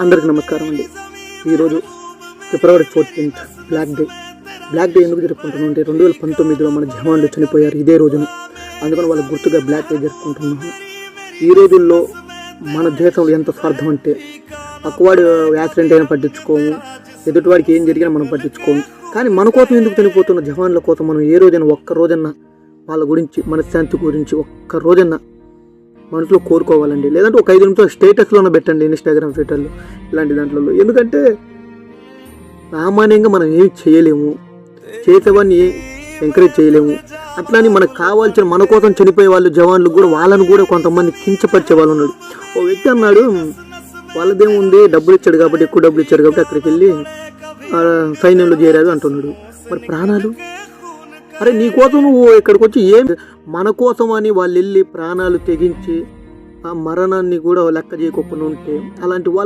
అందరికీ నమస్కారం అండి. ఈరోజు ఫిబ్రవరి 14th బ్లాక్ డే ఎందుకు జరుపుకుంటున్నాం అంటే 2019లో మన జవాన్లు చనిపోయారు ఇదే రోజున. అందుకని వాళ్ళ గుర్తుగా బ్లాక్ డే జరుపుకుంటున్నాము. ఈ రోజుల్లో మన దేశంలో ఎంత స్వార్థం అంటే పక్కవాడు యాక్సిడెంట్ అయినా పట్టించుకోము, ఎదుటివాడికి ఏం జరిగినా మనం పట్టించుకోము. కానీ మన కోసం ఎందుకు చనిపోతున్న జవాన్ల కోసం మనం ఏ రోజైనా ఒక్క రోజన్నా వాళ్ళ గురించి మనశ్శాంతి గురించి ఒక్క రోజన్నా మనసులో కోరుకోవాలండి. లేదంటే ఒక 5 నిమిషాలు స్టేటస్లోనే పెట్టండి, ఇన్స్టాగ్రామ్ ట్విట్టర్లు ఇలాంటి దాంట్లో. ఎందుకంటే సామాన్యంగా మనం ఏం చేయలేము, చేసేవాడిని ఎంకరేజ్ చేయలేము. అట్లాని మనకు కావాల్సిన మన కోసం చనిపోయే వాళ్ళు జవాన్లు కూడా వాళ్ళను కూడా కొంతమంది కించపరిచే వాళ్ళు ఉన్నాడు. ఓ వ్యక్తి అన్నాడు, వాళ్ళదేముంది డబ్బులు ఇచ్చాడు కాబట్టి, ఎక్కువ డబ్బులు ఇచ్చాడు కాబట్టి అక్కడికి వెళ్ళి సైన్యంలో చేరాడు అంటున్నాడు. మరి ప్రాణాలు, అరే నీ కోసం నువ్వు ఇక్కడికి వచ్చి ఏం, మన కోసం అని వాళ్ళు వెళ్ళి ప్రాణాలు తెగించి ఆ మరణాన్ని కూడా లెక్క చేయకుండా ఉంటే అలాంటి వాళ్ళు